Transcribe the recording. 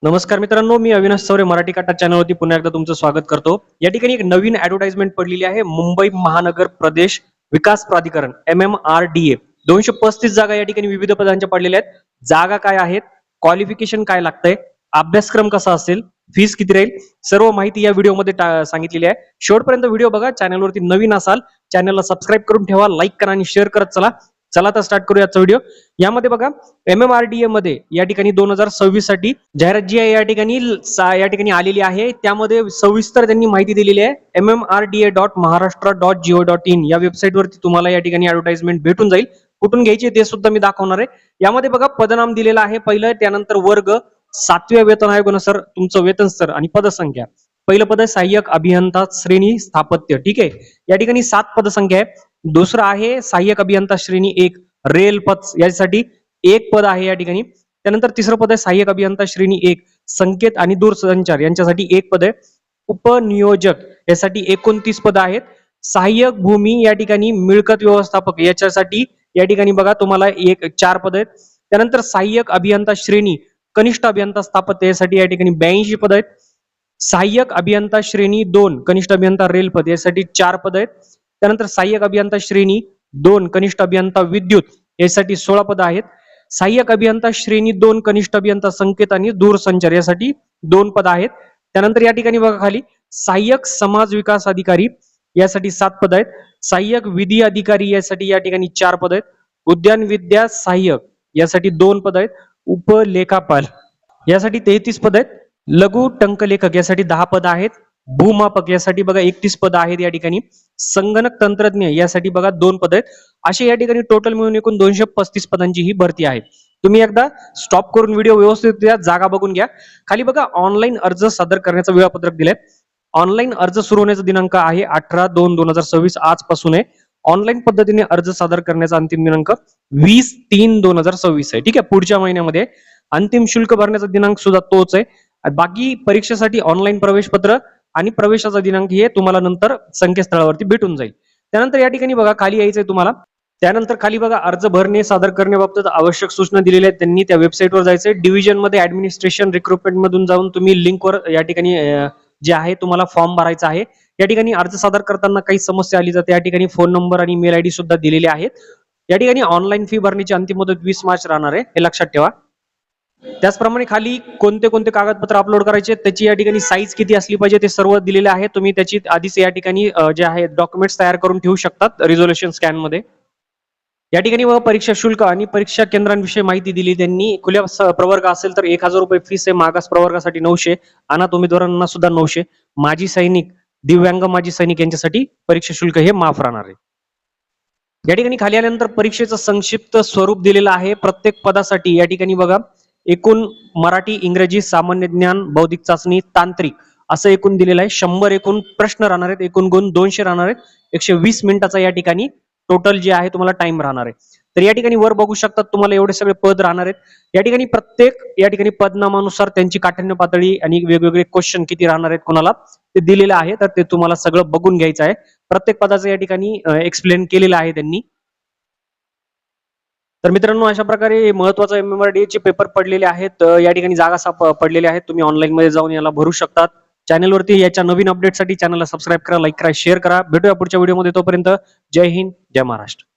नमस्कार मित्रांनो, मी अविनाश चौरे मराठी काटा चॅनलवरती पुन्हा एकदा तुमचं स्वागत करतो. या ठिकाणी एक नवीन ऍडव्हर्टाइजमेंट पडलेली आहे. मुंबई महानगर प्रदेश विकास प्राधिकरण MMRDA 235 जागा या ठिकाणी विविध पदांच्या पडलेल्या आहेत. जागा काय आहेत, क्वालिफिकेशन काय लागतंय, अभ्यासक्रम कसा असेल, फीस किती राहील, सर्व माहिती या व्हिडिओमध्ये सांगितलेली आहे. शेवटपर्यंत व्हिडिओ बघा. चॅनलवरती नवीन असाल चॅनलला सबस्क्राईब करून ठेवा, लाईक करा आणि शेअर करत चला. चला तर स्टार्ट करूया आजचा व्हिडिओ. यामध्ये बघा, MMRDA मध्ये या ठिकाणी 2026 साठी जाहिरात जी आहे या ठिकाणी आलेली आहे. त्यामध्ये सविस्तर त्यांनी माहिती दिलेली आहे. mmrda.maharashtra.go.in या वेबसाईट वरती तुम्हाला या ठिकाणी ऍडव्हर्टाइजमेंट भेटून जाईल. कुठून घ्यायची ते सुद्धा मी दाखवणार आहे. यामध्ये बघा, पदनाम दिलेलं आहे पहिलं, त्यानंतर वर्ग, 7व्या वेतन आयोगानुसार तुमचं वेतन स्तर आणि पदसंख्या. पहिलं पद आहे सहाय्यक अभियंता श्रेणी स्थापत्य. ठीक आहे, या ठिकाणी 7 पदसंख्या आहे. दुसरं आहे सहाय्यक अभियंता श्रेणी 1 रेल पद, यासाठी 1 पद आहे या ठिकाणी. त्यानंतर तिसरं पद आहे सहाय्यक अभियंता श्रेणी 1 संकेत आणि दूरसंचार, यांच्यासाठी 1 पद आहे. उपनियोजक यासाठी 29 पद आहेत. सहाय्यक भूमी या ठिकाणी मिळकत व्यवस्थापक याच्यासाठी या ठिकाणी बघा तुम्हाला 4 पद आहेत. त्यानंतर सहाय्यक अभियंता श्रेणी कनिष्ठ अभियंता स्थापत्य यासाठी या ठिकाणी 82 पद आहेत. सहाय्यक अभियंता श्रेणी 2 कनिष्ठ अभियंता रेल पद यासाठी 4 पद आहेत. त्यानंतर सहाय्यक अभियंता श्रेणी 2 कनिष्ठ अभियंता विद्युत यासाठी 16 पद आहेत. सहाय्यक अभियंता श्रेणी 2 कनिष्ठ अभियंता संकेत आणि दूरसंचार यासाठी 2 पद आहेत. त्यानंतर या ठिकाणी बघा खाली सहाय्यक समाज विकास अधिकारी यासाठी 7 पद आहेत. सहाय्यक विधी अधिकारी यासाठी या ठिकाणी 4 पद आहेत. उद्यान विद्या सहाय्यक यासाठी 2 पद आहेत. उपलेखापाल यासाठी 33 पद आहेत. लघु टंकलेखक यासाठी 10 पद आहेत. भूमापक यासाठी बघा 31 पद आहेत या ठिकाणी. संगणक तंत्रज्ञ यासाठी बघा 2 पद आहेत. असे या ठिकाणी टोटल मिळून एकूण 235 पदांची ही भरती आहे. तुम्ही एकदा स्टॉप करून व्हिडिओ व्यवस्थित जागा बघून घ्या. खाली बघा ऑनलाईन अर्ज सादर करण्याचं वेळापत्रक दिलंय. ऑनलाईन अर्ज सुरू होण्याचा दिनांक आहे 18/2/2026 आजपासून आहे. ऑनलाईन पद्धतीने अर्ज सादर करण्याचा अंतिम दिनांक 20/3/2026 आहे. ठीक आहे, पुढच्या महिन्यामध्ये. अंतिम शुल्क भरण्याचा दिनांक सुद्धा तोच आहे. बाकी परीक्षेसाठी ऑनलाईन प्रवेश पत्र आणि प्रवेशाचा दिनांक हे तुम्हाला नंतर संकेतस्थळावरती भेटून जाईल. त्यानंतर या ठिकाणी बघा खाली यायचंय तुम्हाला. त्यानंतर खाली बघा अर्ज भरणे सादर करण्याबाबत आवश्यक सूचना दिलेल्या आहेत. त्यांनी त्या वेबसाईटवर जायचंय. डिव्हिजन मध्ये ऍडमिनिस्ट्रेशन रिक्रुटमेंट मधून जाऊन तुम्ही लिंकवर या ठिकाणी जे आहे तुम्हाला फॉर्म भरायचा आहे. या ठिकाणी अर्ज सादर करताना काही समस्या आली तर त्या ठिकाणी फोन नंबर आणि मेल आयडी सुद्धा दिलेले आहेत. या ठिकाणी ऑनलाईन फी भरण्याची अंतिम मुदत 20 मार्च राहणार आहे, हे लक्षात ठेवा. त्याचप्रमाणे खाली कोणते कोणते कागदपत्र अपलोड करायचे, त्याची या ठिकाणी साईज किती असली पाहिजे ते सर्व दिलेले आहे. तुम्ही त्याची आधीच या ठिकाणी जे आहे डॉक्युमेंट्स तयार करून ठेवू शकतात रिझोल्युशन स्कॅन मध्ये. या ठिकाणी परीक्षा शुल्क आणि परीक्षा केंद्रांविषयी माहिती दिली त्यांनी. खुल्या प्रवर्ग असेल तर 1000 रुपये फीस आहे. मागास प्रवर्गासाठी 900, अनाथ उमेदवारांना सुद्धा 900. माजी सैनिक, दिव्यांग माजी सैनिक यांच्यासाठी परीक्षा शुल्क हे माफ राहणार आहे. या ठिकाणी खाली आल्यानंतर परीक्षेचं संक्षिप्त स्वरूप दिलेलं आहे. प्रत्येक पदासाठी या ठिकाणी बघा एकूण मराठी, इंग्रजी, सामान्य ज्ञान, बौद्धिक चाचणी, तांत्रिक असं एकूण दिलेलं आहे. 100 एकूण प्रश्न राहणार आहेत. एकूण गुण 200 राहणार आहेत. 120 मिनिटाचा या ठिकाणी टोटल जे आहे तुम्हाला टाइम राहणार आहे. तर या ठिकाणी वर बघू शकतात तुम्हाला एवढे सगळे पद राहणार आहेत. या ठिकाणी प्रत्येक या ठिकाणी पदनामानुसार त्यांची काठिण्य पातळी आणि वेगवेगळे क्वेश्चन किती राहणार आहेत कोणाला ते दिलेले आहे. तर ते तुम्हाला सगळं बघून घ्यायचं आहे. प्रत्येक पदाचं या ठिकाणी एक्सप्लेन केलेलं आहे त्यांनी. तर मित्रांनो, अशा प्रकारे महत्वाचा MMRDA चे पेपर पडलेले आहेत. या ठिकाणी जागा पडलेल्या आहेत. तुम्ही ऑनलाईन मध्ये जाऊन याला भरू शकतात. चॅनलवरती याच्या नवीन अपडेटसाठी चॅनलला सबस्क्राईब करा, लाईक करा, शेअर करा. भेटूया पुढच्या व्हिडिओमध्ये. तोपर्यंत जय हिंद, जय महाराष्ट्र.